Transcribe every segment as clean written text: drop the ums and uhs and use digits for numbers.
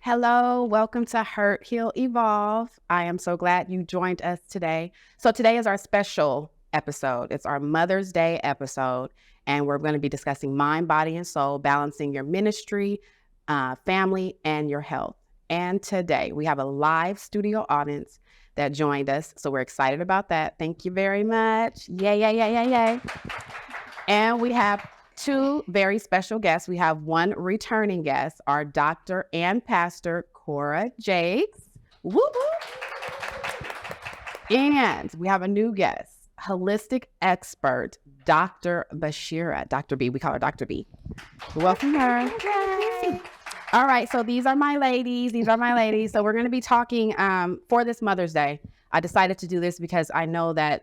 Hello, welcome to Hurt, Heal, Evolve. I am so glad you joined us today. So, today is our special episode. It's our Mother's Day episode, and we're going to be discussing mind, body, and soul, balancing your ministry, family, and your health. And today we have a live studio audience that joined us. So, we're excited about that. Thank you very much. Yay, yay, yay, yay, yay. And we have two very special guests. We have one returning guest, our doctor and pastor, Cora Jakes. Woo-hoo. And we have a new guest, holistic expert, Dr. Basheerah. Dr. B, we call her Dr. B. Welcome her. Yay. All right, so these are my ladies. So we're going to be talking for this Mother's Day. I decided to do this because I know that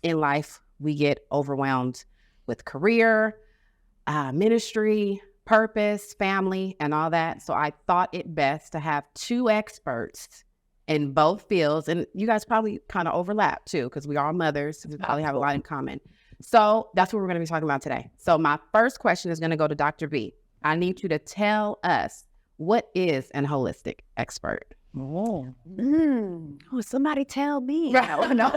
in life we get overwhelmed with career, ministry, purpose, family, and all that. So I thought it best to have two experts in both fields. And you guys probably kind of overlap too, because we are mothers. So we probably have a lot in common. So that's what we're going to be talking about today. So my first question is going to go to Dr. B. I need you to tell us, what is an holistic expert? Oh, somebody tell me. Right. No.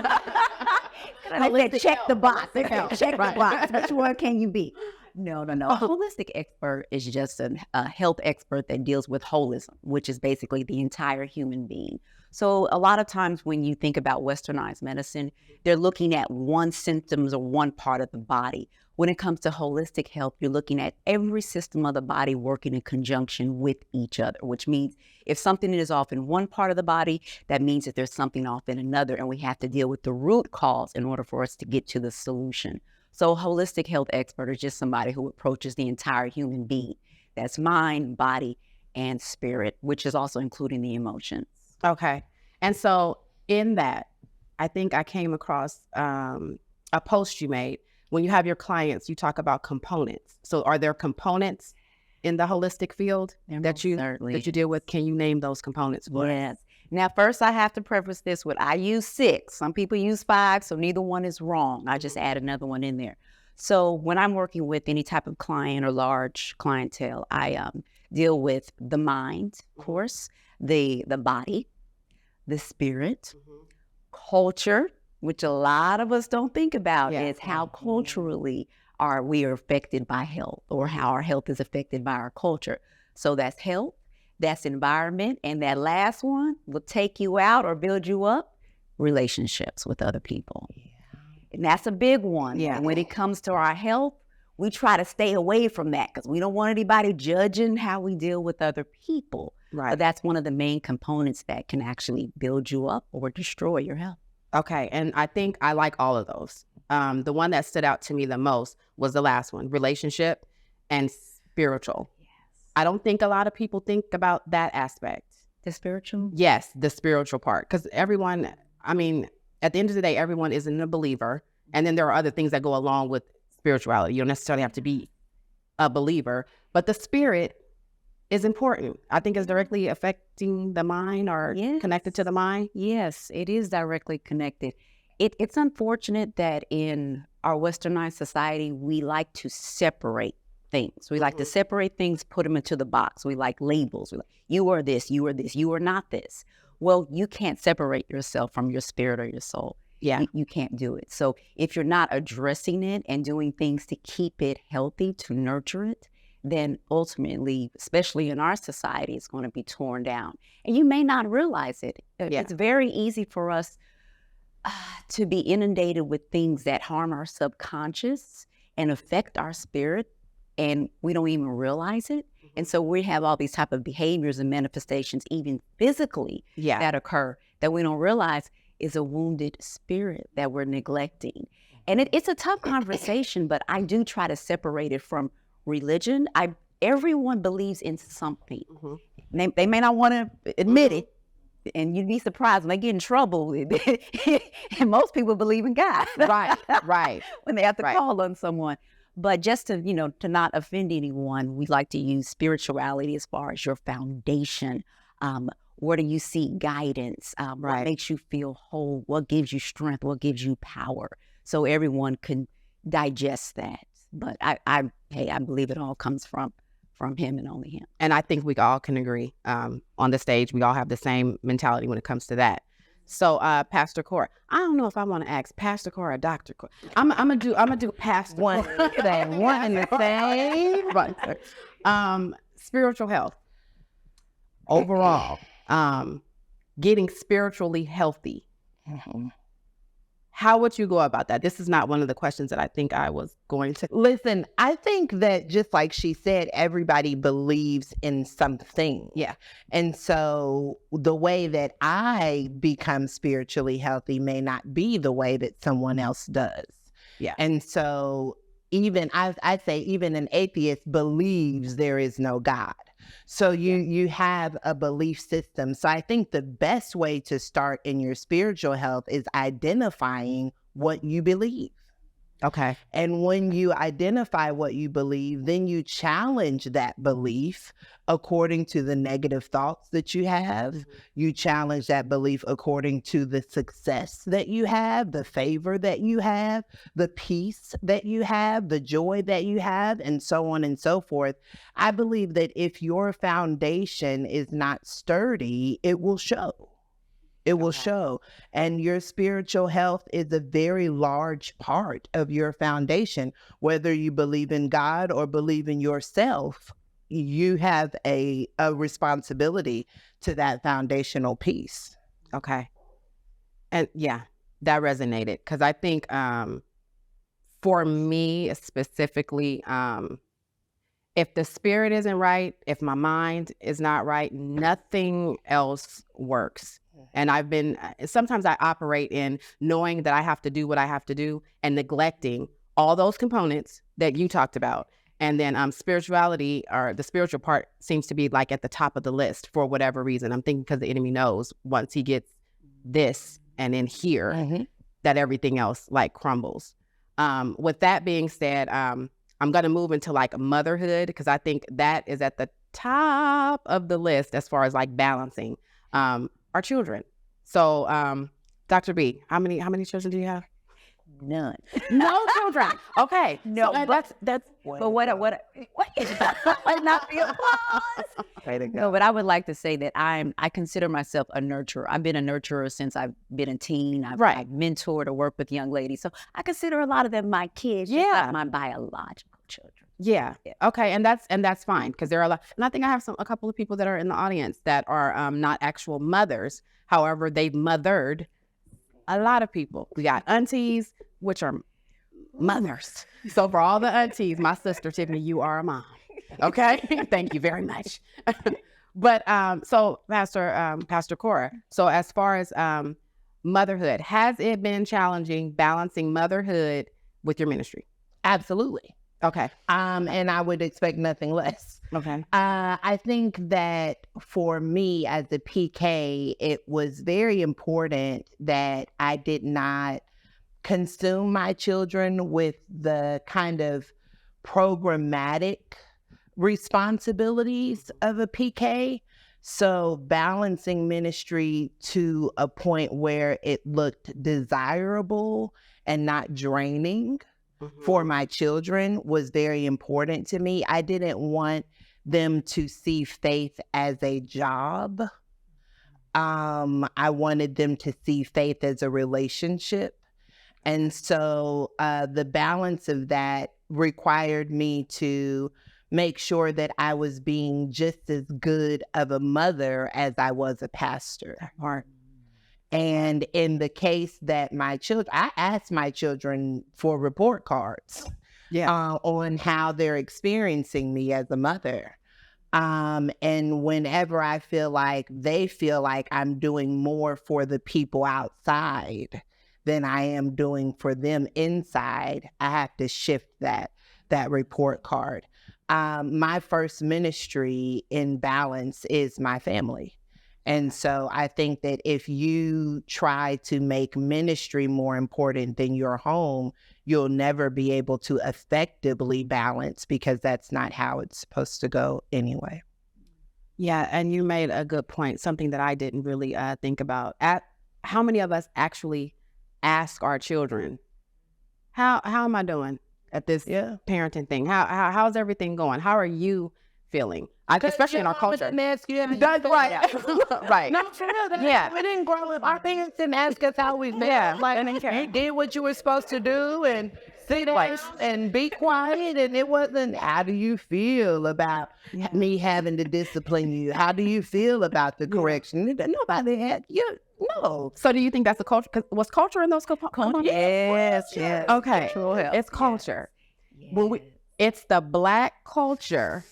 I said, check the box. Check the box. Which one can you be? No. A holistic expert is just a health expert that deals with holism, which is basically the entire human being. So a lot of times when you think about westernized medicine, they're looking at one symptoms or one part of the body. When it comes to holistic health, you're looking at every system of the body working in conjunction with each other, which means if something is off in one part of the body, that means that there's something off in another, and we have to deal with the root cause in order for us to get to the solution. So a holistic health expert is just somebody who approaches the entire human being. That's mind, body, and spirit, which is also including the emotions. Okay. And so in that, I think I came across a post you made. When you have your clients, you talk about components. So are there components in the holistic field that you deal with? Can you name those components for us? Yes. Now, first, I have to preface this with I use 6. Some people use 5, so neither one is wrong. I just add another one in there. So when I'm working with any type of client or large clientele, I deal with the mind, of course, the body, the spirit, culture, which a lot of us don't think about, is how culturally we are affected by health, or how our health is affected by our culture. So that's health, that's environment, and that last one will take you out or build you up, relationships with other people. And that's a big one. Yeah. And when it comes to our health, we try to stay away from that because we don't want anybody judging how we deal with other people. Right. But that's one of the main components that can actually build you up or destroy your health. Okay. And I think I like all of those. The one that stood out to me the most was the last one, relationship and spiritual. Yes. I don't think a lot of people think about that aspect. The spiritual? Yes, the spiritual part. Because everyone, at the end of the day, everyone isn't a believer. And then there are other things that go along with spirituality. You don't necessarily have to be a believer, but the spirit is important. I think it's directly affecting the mind or connected to the mind. Yes, it is directly connected. It's unfortunate that in our westernized society, we like to separate things. We like to separate things, put them into the box. We like labels. We like, you are this, you are this, you are not this. Well, you can't separate yourself from your spirit or your soul. Yeah. You can't do it. So if you're not addressing it and doing things to keep it healthy, to nurture it, then ultimately, especially in our society, it's going to be torn down. And you may not realize it. Yeah. It's very easy for us to be inundated with things that harm our subconscious and affect our spirit, and we don't even realize it. And so we have all these type of behaviors and manifestations, even physically, that occur that we don't realize is a wounded spirit that we're neglecting. And it's a tough conversation, but I do try to separate it from religion. Everyone believes in something. They may not want to admit it, and you'd be surprised when they get in trouble. And most people believe in God. Right. When they have to call on someone. But just to not offend anyone, we like to use spirituality as far as your foundation. Where do you seek guidance? What makes you feel whole? What gives you strength? What gives you power? So everyone can digest that. But I believe it all comes from from him and only him. And I think we all can agree on the stage. We all have the same mentality when it comes to that. So, Pastor Cora, I don't know if I want to ask Pastor Cora or Dr. Cora. I'm gonna do Pastor One Cora. in the same. Right. Spiritual health overall, getting spiritually healthy. Mhm. How would you go about that? This is not one of the questions that I think I was going to. Listen, I think that just like she said, everybody believes in something. Yeah. And so the way that I become spiritually healthy may not be the way that someone else does. Yeah. And so I say even an atheist believes there is no God. So you have a belief system. So I think the best way to start in your spiritual health is identifying what you believe. Okay. And when you identify what you believe, then you challenge that belief according to the negative thoughts that you have. Mhm. You challenge that belief according to the success that you have, the favor that you have, the peace that you have, the joy that you have, and so on and so forth. I believe that if your foundation is not sturdy, it will show. It will show. And your spiritual health is a very large part of your foundation. Whether you believe in God or believe in yourself, you have a responsibility to that foundational piece. Okay. And yeah, that resonated because I think for me specifically, if the spirit isn't right, if my mind is not right, nothing else works. And sometimes I operate in knowing that I have to do what I have to do and neglecting all those components that you talked about. And then spirituality, or the spiritual part, seems to be like at the top of the list for whatever reason. I'm thinking because the enemy knows once he gets this and in here, that everything else like crumbles. With that being said, I'm going to move into like motherhood because I think that is at the top of the list as far as like balancing our children. So, Dr. B, how many children do you have? None. No children. Okay. No, so but that's what not be applause. Way to go. No, but I would like to say that I consider myself a nurturer. I've been a nurturer since I've been a teen. I've mentored or worked with young ladies. So I consider a lot of them my kids, just not my biological children. Yeah. Okay. And that's fine because there are a lot. And I think I have a couple of people that are in the audience that are not actual mothers. However, they've mothered a lot of people. We got aunties, which are mothers. So for all the aunties, my sister Tiffany, you are a mom. Okay. Thank you very much. But so Pastor Cora, so as far as motherhood, has it been challenging balancing motherhood with your ministry? Absolutely. Okay. And I would expect nothing less. Okay. I think that for me as a PK, it was very important that I did not consume my children with the kind of programmatic responsibilities of a PK. So balancing ministry to a point where it looked desirable and not draining for my children was very important to me. I didn't want them to see faith as a job. I wanted them to see faith as a relationship. And so the balance of that required me to make sure that I was being just as good of a mother as I was a pastor. And in the case that my children, I asked my children for report cards on how they're experiencing me as a mother. And whenever I feel like they feel like I'm doing more for the people outside than I am doing for them inside, I have to shift that report card. My first ministry in balance is my family. And so I think that if you try to make ministry more important than your home, you'll never be able to effectively balance because that's not how it's supposed to go anyway. Yeah, and you made a good point, something that I didn't really think about. How many of us actually ask our children, how am I doing at this parenting thing? How's everything going? How are you feeling, especially in our culture. Ask you That's right. Right. No, for real. Yeah. We didn't grow up. Our parents didn't ask us how we felt. Yeah, Like, they didn't care. you did what you were supposed to do and sit down and be quiet. And it wasn't, how do you feel about me having to discipline you? How do you feel about the correction? Nobody had, no. So do you think that's a culture? 'Cause was culture in those components? Yes. Okay. It's culture. When it's the Black culture.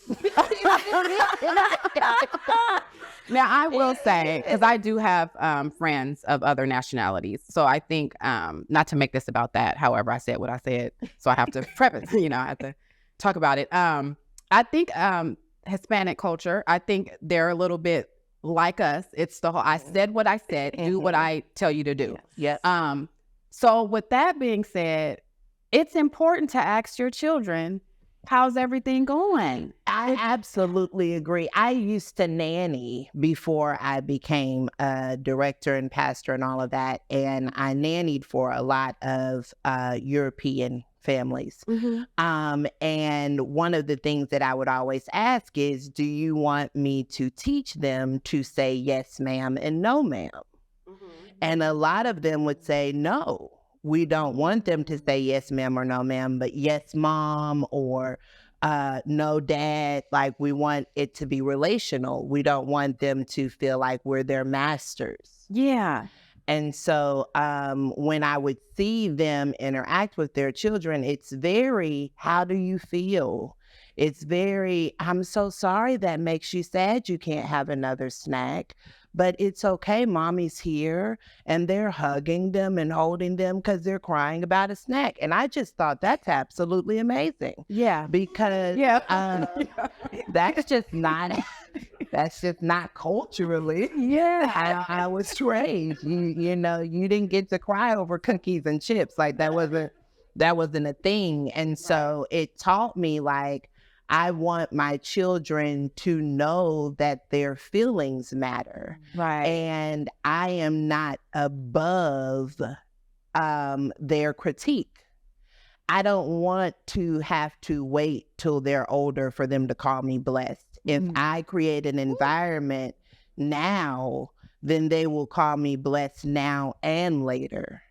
Now, I will say, because I do have friends of other nationalities. So I think, not to make this about that, however, I said what I said. So I have to preface, I have to talk about it. I think Hispanic culture, I think they're a little bit like us. It's the whole, I said what I said, do what I tell you to do. Yeah. So with that being said, it's important to ask your children, how's everything going? I absolutely agree. I used to nanny before I became a director and pastor and all of that. And I nannied for a lot of European families. And one of the things that I would always ask is, do you want me to teach them to say yes, ma'am, and no, ma'am? And a lot of them would say, no, we don't want them to say yes, ma'am, or no, ma'am, but yes, mom, or no, dad. Like, we want it to be relational. We don't want them to feel like we're their masters. Yeah. And so when I would see them interact with their children, it's very, how do you feel? It's very, I'm so sorry that makes you sad you can't have another snack, but it's okay, mommy's here. And they're hugging them and holding them because they're crying about a snack. And I just thought that's absolutely amazing. Yeah. Because that's just not culturally. Yeah. I was raised. You didn't get to cry over cookies and chips. Like, that wasn't a thing. And so it taught me, like, I want my children to know that their feelings matter. Right. And I am not above their critique. I don't want to have to wait till they're older for them to call me blessed. If I create an environment now, then they will call me blessed now and later.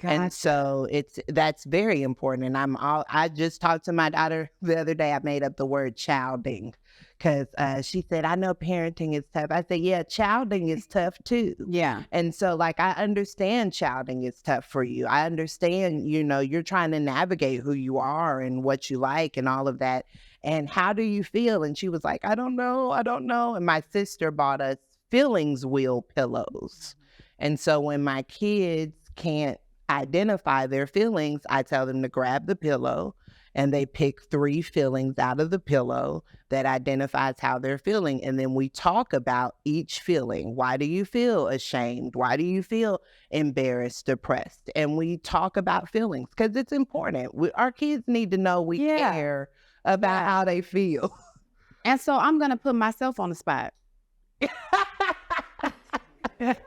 Gotcha. And so that's very important. And I just talked to my daughter the other day. I made up the word childing because she said, I know parenting is tough. I said, yeah, childing is tough too. Yeah. And so, like, I understand childing is tough for you. I understand, you're trying to navigate who you are and what you like and all of that. And how do you feel? And she was like, I don't know. And my sister bought us feelings wheel pillows. And so when my kids can't identify their feelings, I tell them to grab the pillow and they pick 3 feelings out of the pillow that identifies how they're feeling. And then we talk about each feeling. Why do you feel ashamed? Why do you feel embarrassed, depressed? And we talk about feelings because it's important. Our kids need to know we care about how they feel. And so I'm going to put myself on the spot.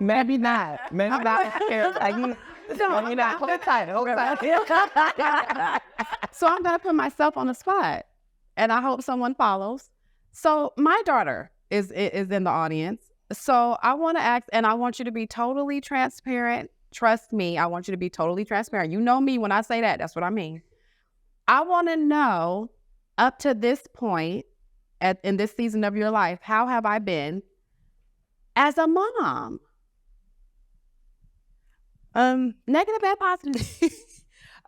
Maybe not. Maybe not. So I'm going to put myself on the spot, and I hope someone follows. So my daughter is in the audience. So I want to ask, and I want you to be totally transparent. Trust me, I want you to be totally transparent. You know me when I say that, that's what I mean. I want to know, up to this point, in this season of your life, how have I been as a mom? Negative and positive.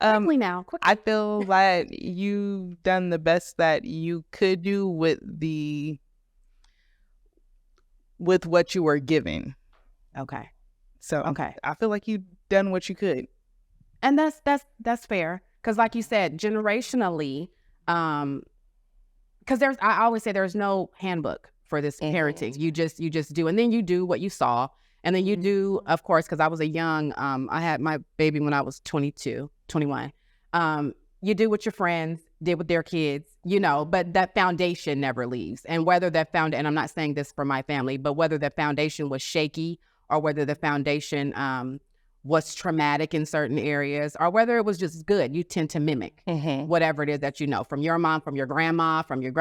Quickly now. I feel like you've done the best that you could do with what you were given. Okay. So I feel like you've done what you could. And that's fair. Because like you said, generationally, because I always say there's no handbook for this parenting. You just do. And then you do what you saw. And then you do, of course, because I was I had my baby when I was 22, 21. You do what your friends did with their kids, but that foundation never leaves. And whether and I'm not saying this for my family, but whether the foundation was shaky or whether the foundation was traumatic in certain areas or whether it was just good, you tend to mimic whatever it is that from your mom, from your grandma, from your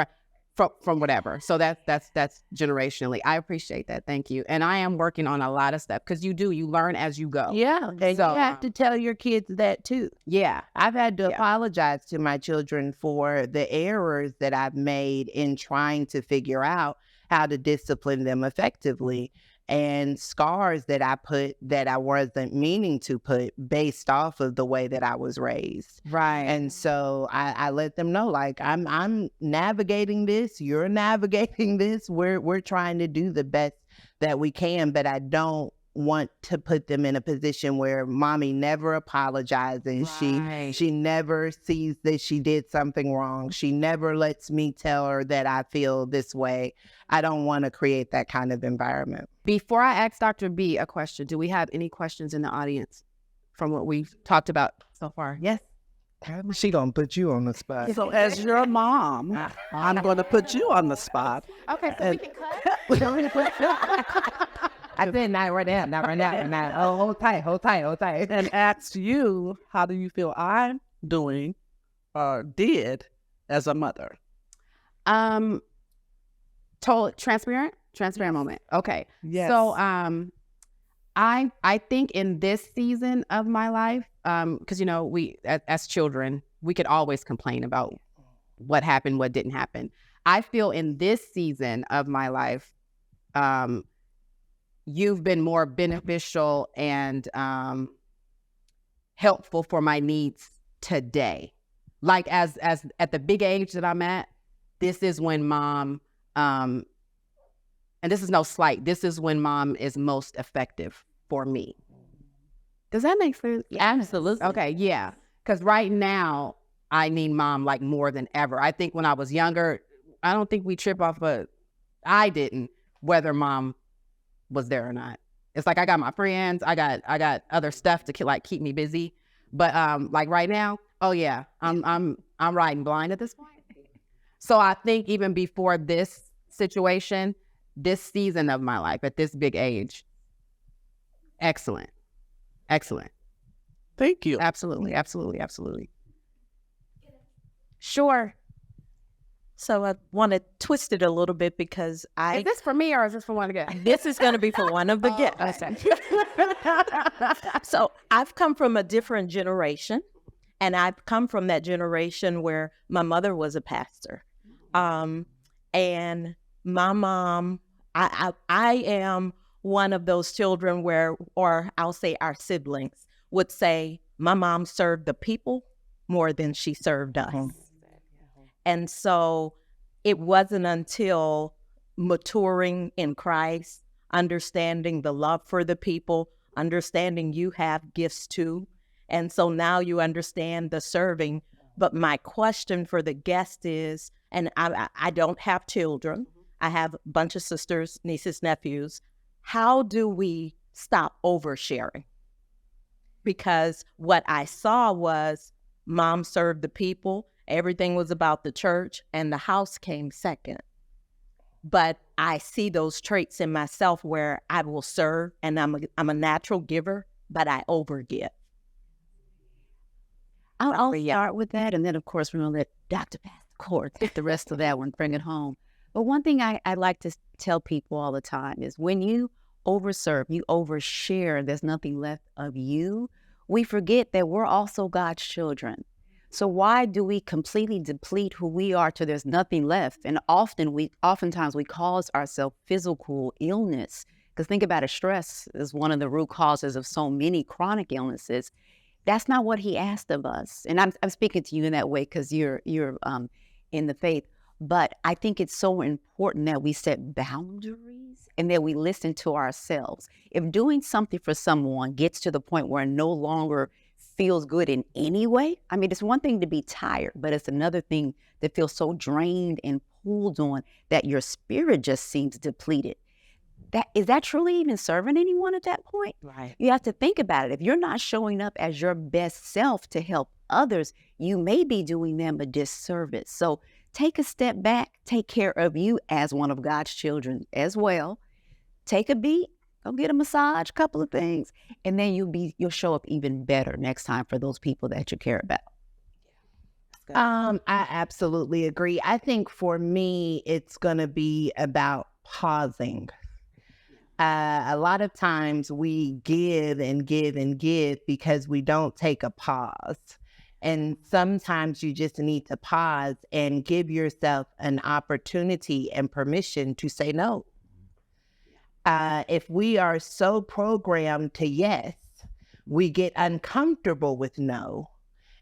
from whatever. So that's generationally. I appreciate that. Thank you. And I am working on a lot of stuff because you learn as you go. Yeah, and So, you have to tell your kids that too. Yeah. I've had to apologize to my children for the errors that I've made in trying to figure out how to discipline them effectively, and scars that I put that I wasn't meaning to put based off of the way that I was raised. Right. And so I let them know, like, I'm navigating this, you're navigating this. We're trying to do the best that we can, but I don't want to put them in a position where mommy never apologizes. Right. She never sees that she did something wrong. She never lets me tell her that I feel this way. I don't want to create that kind of environment. Before I ask Dr. B a question, do we have any questions in the audience from what we've talked about so far? Yes. She gonna put you on the spot. So as your mom, I'm going to put you on the spot. Okay, so we can cut. I said not right now, not right now, not. Oh, hold tight. And ask you, how do you feel I'm doing or did as a mother? Transparent moment. Okay. Yes. So I think in this season of my life, because we as children, we could always complain about what happened, what didn't happen. I feel in this season of my life, you've been more beneficial and helpful for my needs today. Like as at the big age that I'm at, this is when mom, and this is no slight, this is when mom is most effective for me. Does that make sense? Absolutely. Okay, yeah. Because right now, I need mom like more than ever. I think when I was younger, I don't think we trip off I didn't, whether mom was there or not. It's like I got my friends, I got other stuff to keep me busy. But like right now, oh yeah, I'm riding blind at this point. So I think even before this situation, this season of my life at this big age, excellent. Thank you. Absolutely. Sure. So I want to twist it a little bit because Is this for me or is this for one again? this is going to be for one of the guests. So I've come from a different generation, and I've come from that generation where my mother was a pastor. And my mom, I am one of those children where, or I'll say our siblings would say, my mom served the people more than she served us. And so it wasn't until maturing in Christ, understanding the love for the people, understanding you have gifts too. And so now you understand the serving. But my question for the guest is, and I don't have children, I have a bunch of sisters, nieces, nephews. How do we stop oversharing? Because what I saw was mom served the people. Everything was about the church, and the house came second. But I see those traits in myself where I will serve, and I'm a natural giver, but I overgive. I'll start with that, and then, of course, we're going to let Dr. Cora take the rest of that one, bring it home. But one thing I like to tell people all the time is when you overserve, you overshare, there's nothing left of you, we forget that we're also God's children. So why do we completely deplete who we are till there's nothing left? And oftentimes we cause ourselves physical illness. Because think about it, stress is one of the root causes of so many chronic illnesses. That's not what he asked of us. And I'm speaking to you in that way because you're in the faith. But I think it's so important that we set boundaries and that we listen to ourselves. If doing something for someone gets to the point where it no longer feels good in any way, I mean, it's one thing to be tired, but it's another thing to feel so drained and pulled on that your spirit just seems depleted. Is that truly even serving anyone at that point? Right. You have to think about it. If you're not showing up as your best self to help others, you may be doing them a disservice. So take a step back, take care of you as one of God's children as well. Take a beat, go get a massage, couple of things, and then you'll show up even better next time for those people that you care about. I absolutely agree. I think for me, it's going to be about pausing. A lot of times we give and give and give because we don't take a pause. And sometimes you just need to pause and give yourself an opportunity and permission to say no. If we are so programmed to yes, we get uncomfortable with no.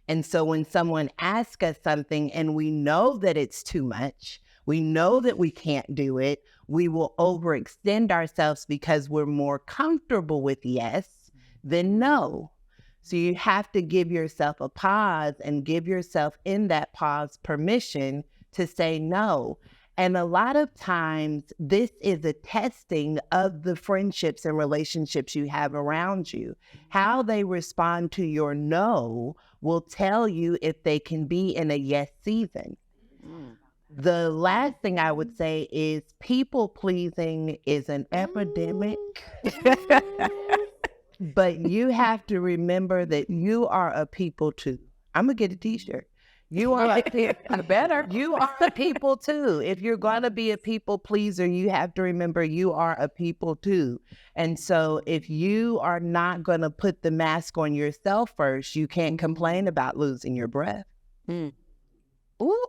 And so when someone asks us something and we know that it's too much, we know that we can't do it, we will overextend ourselves because we're more comfortable with yes than no. So you have to give yourself a pause and give yourself in that pause permission to say no. And a lot of times this is a testing of the friendships and relationships you have around you. How they respond to your no will tell you if they can be in a yes season. The last thing I would say is people pleasing is an epidemic. But you have to remember that you are a people too. I'm going to get a t-shirt. You are better. You are a people too. If you're going to be a people pleaser, you have to remember you are a people too. And so if you are not going to put the mask on yourself first, you can't complain about losing your breath. Ooh,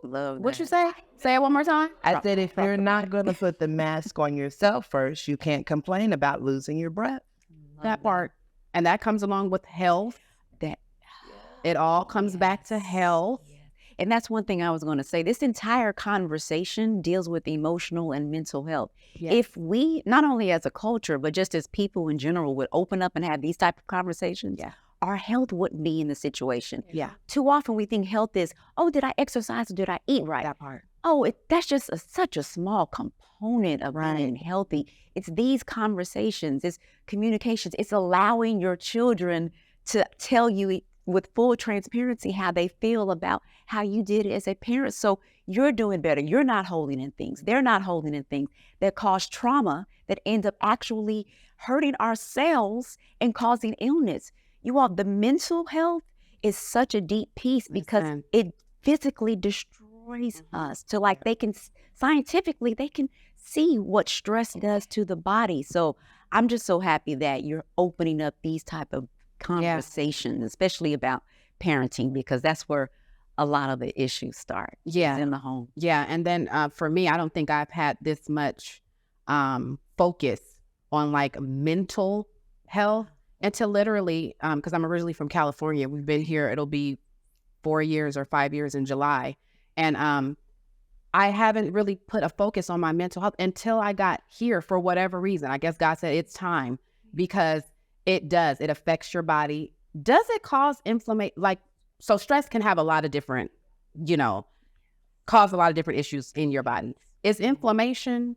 love What you say? Say it one more time. I said, if you're not going to put the mask on yourself first, you can't complain about losing your breath. That part. And that comes along with health. It all comes back to health. And that's one thing I was going to say. This entire conversation deals with emotional and mental health. Yes. If we, not only as a culture, but just as people in general, would open up and have these type of conversations, our health wouldn't be in the situation. Yeah. Too often we think health is, oh, did I exercise or did I eat right? That part. Oh, that's just such a small component of being healthy. It's these conversations, it's communications, it's allowing your children to tell you with full transparency how they feel about how you did it as a parent. So you're doing better. You're not holding in things. They're not holding in things that cause trauma that end up actually hurting ourselves and causing illness. You all, the mental health is such a deep piece because it physically destroys us. So like they can, scientifically, they can see what stress does to the body. So I'm just so happy that you're opening up these type of conversations, especially about parenting, because that's where a lot of the issues start. Yeah. Is in the home. Yeah. And then for me, I don't think I've had this much focus on like mental health until literally, because I'm originally from California. We've been here, it'll be 4 years or 5 years in July. And I haven't really put a focus on my mental health until I got here for whatever reason. I guess God said it's time, because it does. It affects your body. Does it cause inflammation? Like, so stress can have a lot of different, cause a lot of different issues in your body. Is inflammation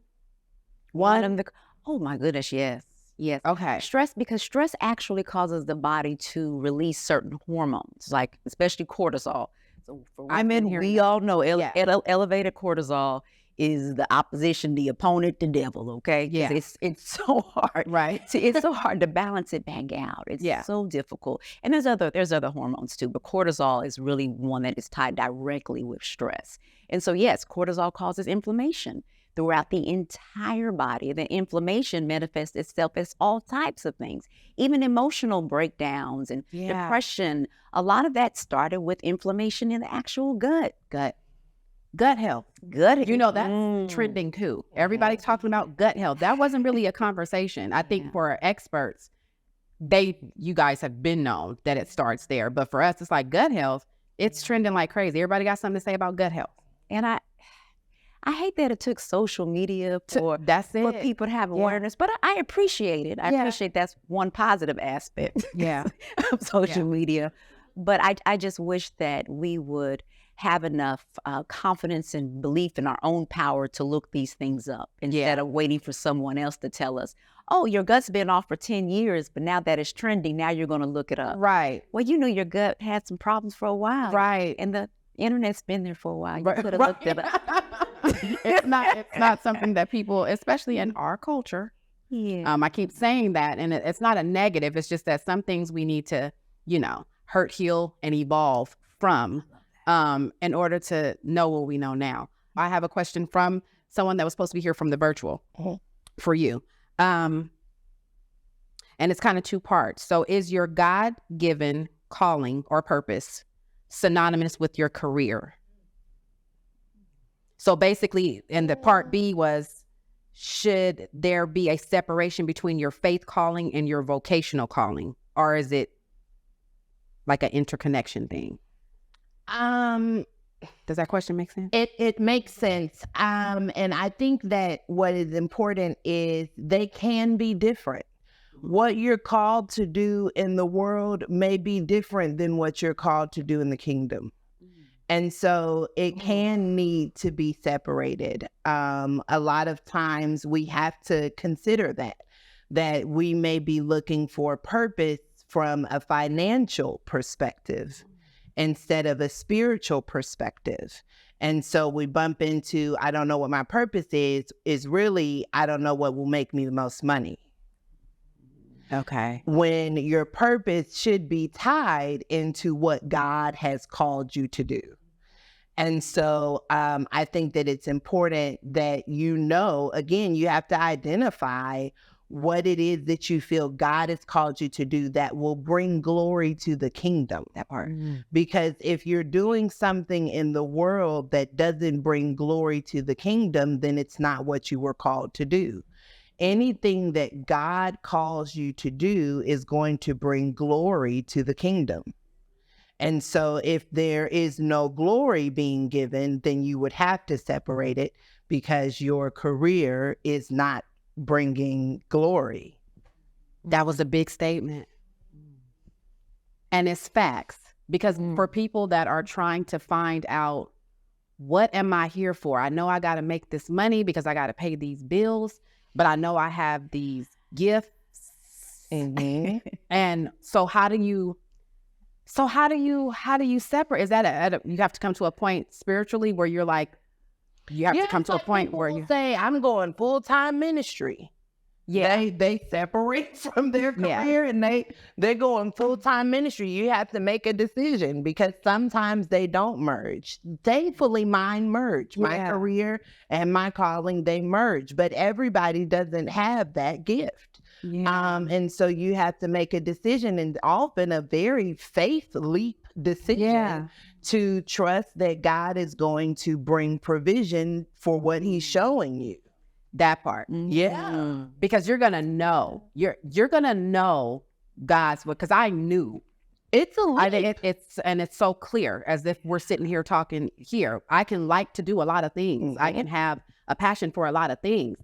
one of the? Oh my goodness, yes. Yes. Okay. Stress, because stress actually causes the body to release certain hormones, like especially cortisol. So we all know elevated cortisol is the opposition, the opponent, the devil, okay? Yeah. It's so hard. Right. See, it's so hard to balance it back out. It's so difficult. And there's other hormones too, but cortisol is really one that is tied directly with stress. And so yes, cortisol causes inflammation throughout the entire body. The inflammation manifests itself as all types of things, even emotional breakdowns and depression. A lot of that started with inflammation in the actual gut. Gut health. That's trending too. Everybody's talking about gut health. That wasn't really a conversation. I think for experts, you guys have been known that it starts there. But for us, it's like gut health, it's trending like crazy. Everybody got something to say about gut health. And I hate that it took social media for people to have awareness, but I appreciate it. I appreciate that's one positive aspect of social media. But I just wish that we would have enough confidence and belief in our own power to look these things up instead of waiting for someone else to tell us, oh, your gut's been off for 10 years, but now that it's trending, now you're going to look it up. Right. Well, your gut had some problems for a while. Right. And the internet's been there for a while. You could have looked it up. It's not something that people, especially in our culture, I keep saying that, and it's not a negative. It's just that some things we need to, hurt, heal, and evolve from. in order to know what we know now. I have a question from someone that was supposed to be here from the virtual for you. And it's kind of two parts. So is your God-given calling or purpose synonymous with your career? So basically, and the part B was, should there be a separation between your faith calling and your vocational calling? Or is it like an interconnection thing? Does that question make sense? It makes sense. And I think that what is important is they can be different. What you're called to do in the world may be different than what you're called to do in the kingdom. And so it can need to be separated. A lot of times we have to consider that we may be looking for purpose from a financial perspective instead of a spiritual perspective. And so we bump into, I don't know what my purpose is really, I don't know what will make me the most money. Okay. When your purpose should be tied into what God has called you to do. And so I think that it's important that again, you have to identify what it is that you feel God has called you to do that will bring glory to the kingdom. That part. Because if you're doing something in the world that doesn't bring glory to the kingdom, then it's not what you were called to do. Anything that God calls you to do is going to bring glory to the kingdom. And so if there is no glory being given, then you would have to separate it because your career is not bringing glory. That was a big statement. And it's facts. Because for people that are trying to find out, what am I here for? I know I got to make this money because I got to pay these bills, but I know I have these gifts. And so how do you separate? Is that you have to come to a point spiritually where you're like, you have to come to a point where you say, I'm going full-time ministry. Yeah, they separate from their career and they're going full-time ministry. You have to make a decision because sometimes they don't merge. Thankfully, mine merge. My career and my calling, they merge, but everybody doesn't have that gift. And so you have to make a decision, and often a very faith leap decision to trust that God is going to bring provision for what he's showing you. That part. Because you're gonna know. You're gonna know God's what, because I knew. It's a leap. It's so clear, as if we're sitting here talking here. I can like to do a lot of things. I can have a passion for a lot of things.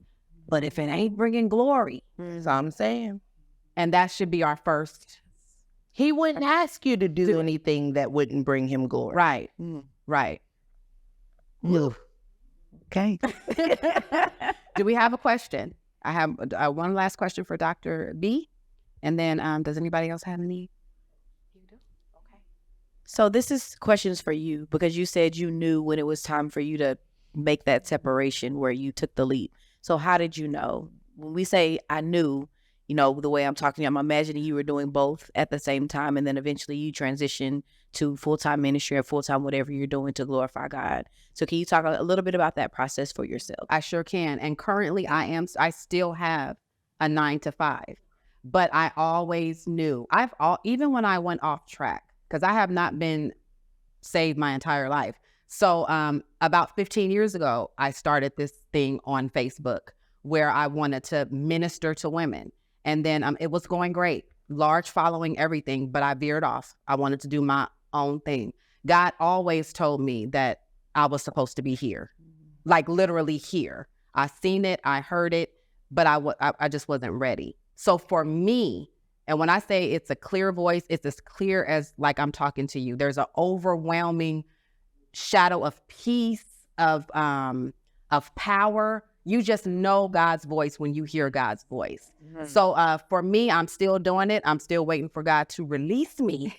But if it ain't bringing glory, that's all I'm saying. And that should be our first. He wouldn't ask you to do anything that wouldn't bring him glory. Right. Right. Okay. Do we have a question? I have one last question for Dr. B. And then does anybody else have any? You do? Okay. So this is questions for you because you said you knew when it was time for you to make that separation where you took the leap. So how did you know? When we say I knew, the way I'm talking to you, I'm imagining you were doing both at the same time, and then eventually you transition to full-time ministry or full-time whatever you're doing to glorify God. So can you talk a little bit about that process for yourself? I sure can. And currently I still have a 9 to 5, but I always knew. Even when I went off track, because I have not been saved my entire life. So about 15 years ago, I started this thing on Facebook where I wanted to minister to women. And then it was going great, large following, everything, but I veered off. I wanted to do my own thing. God always told me that I was supposed to be here, like literally here. I seen it, I heard it, but I just wasn't ready. So for me, and when I say it's a clear voice, it's as clear as like I'm talking to you. There's an overwhelming shadow of peace, of power. You just know God's voice when you hear God's voice. So for me, I'm still doing it. I'm still waiting for God to release me.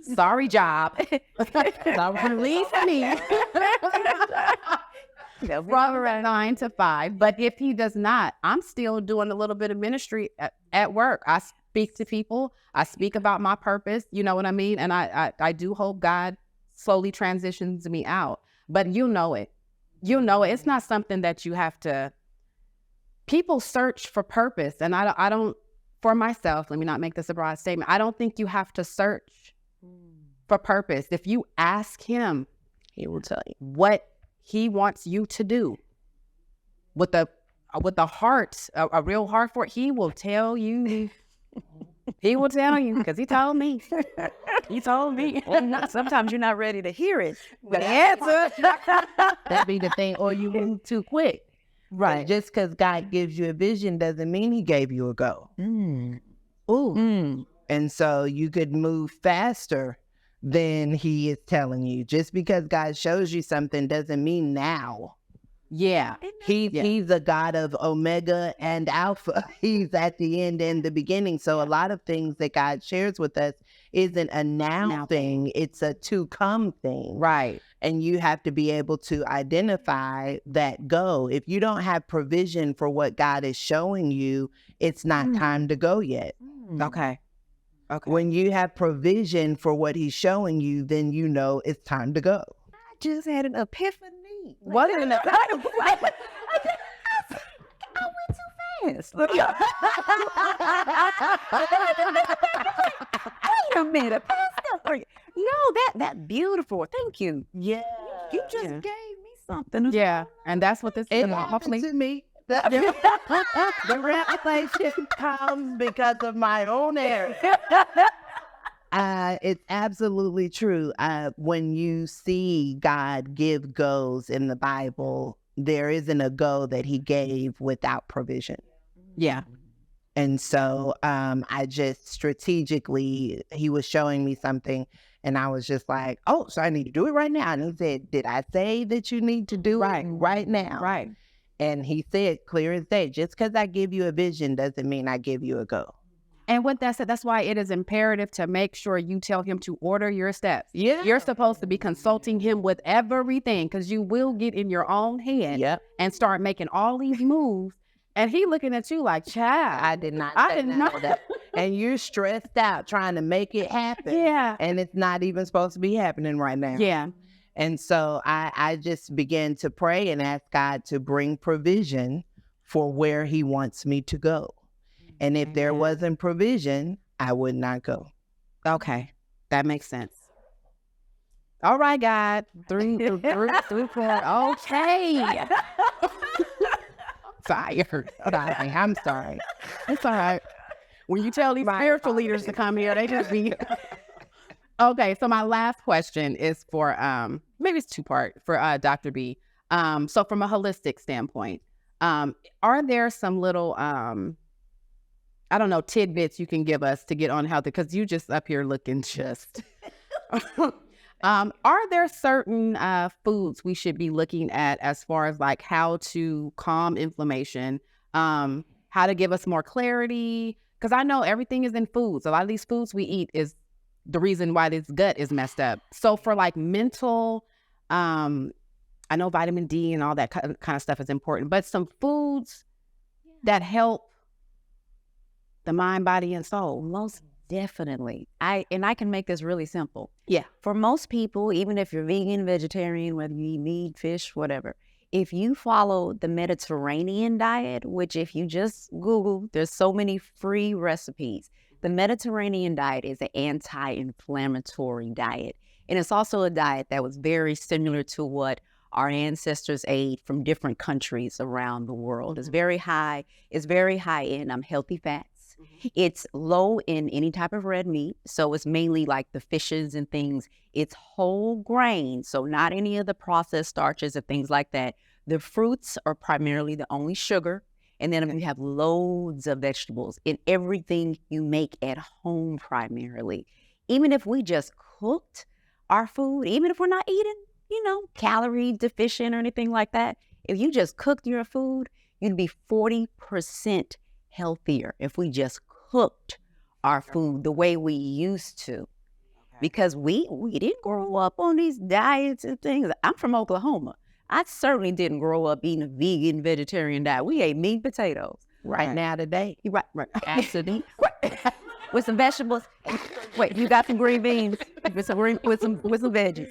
Sorry, job. Release me. From 9 to 5. But if he does not, I'm still doing a little bit of ministry at work. I speak to people. I speak about my purpose. You know what I mean? And I do hope God slowly transitions me out. But you know it. You know it. It's not something that you have to. People search for purpose, and I don't. For myself, let me not make this a broad statement. I don't think you have to search for purpose. If you ask him, he will tell you what he wants you to do. With a heart, a real heart for it, he will tell you. He will tell you because he told me. He told me. Sometimes you're not ready to hear it. The answer. That be the thing, or you move too quick. Right. Just because God gives you a vision doesn't mean he gave you a go. Ooh. And so you could move faster than he is telling you. Just because God shows you something doesn't mean now. Yeah. He's a God of Omega and Alpha. He's at the end and the beginning. So a lot of things that God shares with us isn't a now thing. It's a to come thing. Right. And you have to be able to identify that go. If you don't have provision for what God is showing you, it's not time to go yet. Okay. When you have provision for what he's showing you, then you know it's time to go. I just had an epiphany. What in the I went too fast. Wait a minute. No, that beautiful. Thank you. Yeah. You just gave me something. Yeah. And that's what this is It about. happened Hopefully. to me. The revelation comes because of my own error. It's absolutely true. When you see God give goes in the Bible, there isn't a go that he gave without provision. Yeah. And so I just strategically, he was showing me something and I was just like, oh, so I need to do it right now. And he said, did I say that you need to do it right now? Right. And he said, clear as day, just because I give you a vision doesn't mean I give you a go. And with that said, that's why it is imperative to make sure you tell him to order your steps. Yeah. You're supposed to be consulting him with everything because you will get in your own head and start making all these moves. And he looking at you like, child, I did not know that. And you're stressed out trying to make it happen. Yeah. And it's not even supposed to be happening right now. Yeah. And so I just began to pray and ask God to bring provision for where he wants me to go. And if there wasn't provision, I would not go. Okay. That makes sense. All right, God. 3, 4. Okay. Fired. I'm sorry. It's all right. When you tell these spiritual leaders to come here, they just be... Okay, so my last question is for, maybe it's 2-part for Dr. B. So from a holistic standpoint, are there some little, I don't know, tidbits you can give us to get on healthy? Because you just up here looking just... Are there certain foods we should be looking at as far as like how to calm inflammation, how to give us more clarity? Because I know everything is in foods. A lot of these foods we eat is the reason why this gut is messed up. So for like mental, I know vitamin D and all that kind of stuff is important, but some foods that help the mind, body, and soul. Most definitely. I can make this really simple. Yeah. For most people, even if you're vegan, vegetarian, whether you eat meat, fish, whatever, if you follow the Mediterranean diet, which if you just Google, there's so many free recipes. The Mediterranean diet is an anti-inflammatory diet. And it's also a diet that was very similar to what our ancestors ate from different countries around the world. It's very high in healthy fats. It's low in any type of red meat. So it's mainly like the fishes and things. It's whole grain. So not any of the processed starches and things like that. The fruits are primarily the only sugar. And then we have loads of vegetables in everything you make at home primarily. Even if we just cooked our food, even if we're not eating, calorie deficient or anything like that, if you just cooked your food, you'd be 40% healthier if we just cooked our food the way we used to. Because we didn't grow up on these diets and things. I'm from Oklahoma. I certainly didn't grow up eating a vegan, vegetarian diet. We ate meat and potatoes. Right now today. Right. Absolutely. With some vegetables. Wait, you got some green beans with some veggies.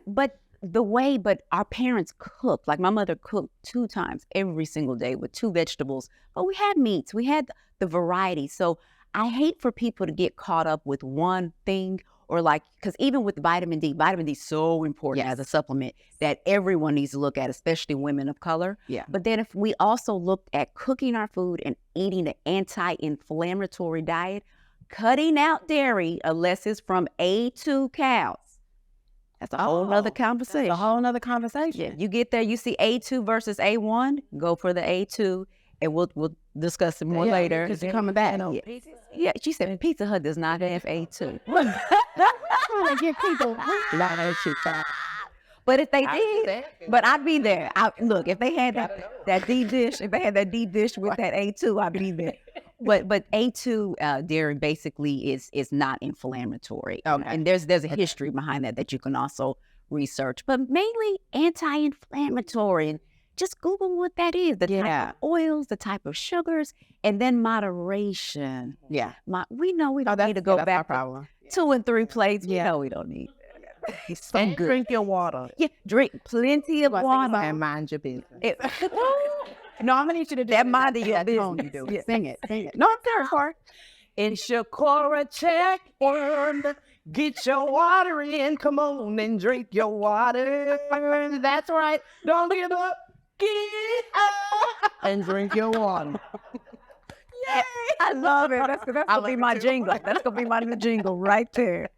But our parents cooked. Like my mother cooked 2 times every single day with 2 vegetables. But we had meats. We had the variety. So I hate for people to get caught up with one thing, or because even with vitamin D is so important as a supplement that everyone needs to look at, especially women of color. Yeah. But then if we also looked at cooking our food and eating an anti-inflammatory diet, cutting out dairy unless it's from A2 cows. That's a whole nother conversation. A whole nother conversation. Yeah, you get there, you see A2 versus A1, go for the A2, and we'll discuss it more later. Because you're coming back. Yeah, she said Pizza Hut does not have A2. I get people. But if they did, but I'd be there. Look, if they had that D dish, with that A2, I'd be there. But A2 dairy basically is not inflammatory. Okay. And there's a history behind that you can also research, but mainly anti-inflammatory. And just Google what that is, the type of oils, the type of sugars, and then moderation. Yeah. We know we don't need to go back to 2 and 3 plates. We know we don't need that. And drink your water. Yeah, drink plenty of water. And mind your business. No, I'm gonna need you to do that. Mind your business. You do it. Sing it. No, I'm sorry, Cora. It's your Cora check in. Get your water in. Come on and drink your water. That's right. Don't give up. Get up and drink your water. I love it. That's gonna be my jingle. That's gonna be my new jingle right there.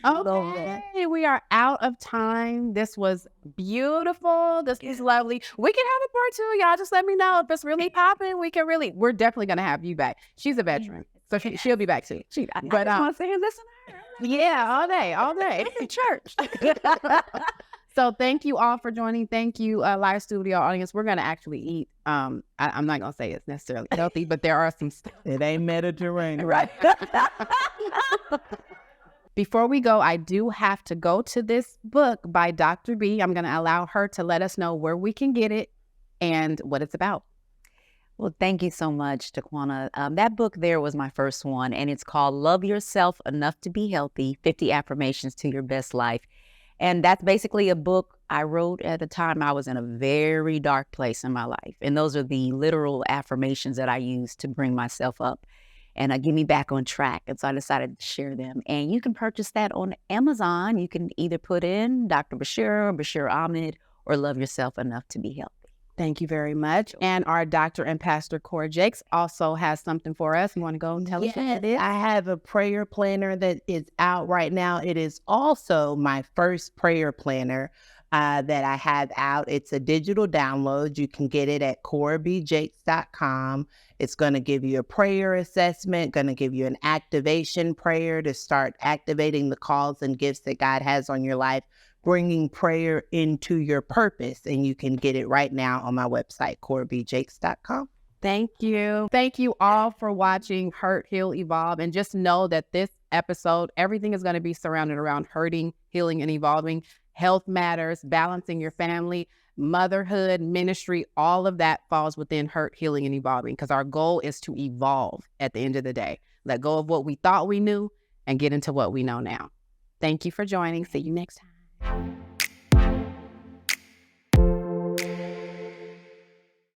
Okay, we are out of time. This was beautiful. This was lovely. We can have a part 2. Y'all just let me know if it's really popping. We're definitely gonna have you back. She's a veteran, so she'll be back too. I just want to say, listen to her. Yeah, all day in church. So thank you all for joining. Thank you, live studio audience. We're gonna actually eat. I'm not gonna say it's necessarily healthy, but there are some stuff. It ain't Mediterranean. Right. Before we go, I do have to go to this book by Dr. B. I'm going to allow her to let us know where we can get it and what it's about. Well, thank you so much, Taquana. That book there was my first one, and it's called Love Yourself Enough to Be Healthy, 50 Affirmations to Your Best Life. And that's basically a book I wrote at the time I was in a very dark place in my life. And those are the literal affirmations that I use to bring myself up and get me back on track. And so I decided to share them. And you can purchase that on Amazon. You can either put in Dr. Basheerah, Basheerah Ahmed, or Love Yourself Enough to Be Healthy. Thank you very much. And our Dr. and Pastor Cora Jakes also has something for us. You want to go and tell us what it is? I have a prayer planner that is out right now. It is also my first prayer planner that I have out. It's a digital download. You can get it at corabjakes.com. It's going to give you a prayer assessment, going to give you an activation prayer to start activating the calls and gifts that God has on your life, bringing prayer into your purpose. And you can get it right now on my website, corabjakes.com. Thank you. Thank you all for watching Hurt, Heal, Evolve. And just know that this episode, everything is going to be surrounded around hurting, healing, and evolving. Health matters, balancing your family, motherhood, ministry, all of that falls within Hurt, Healing, and Evolving, because our goal is to evolve at the end of the day. Let go of what we thought we knew and get into what we know now. Thank you for joining. See you next time.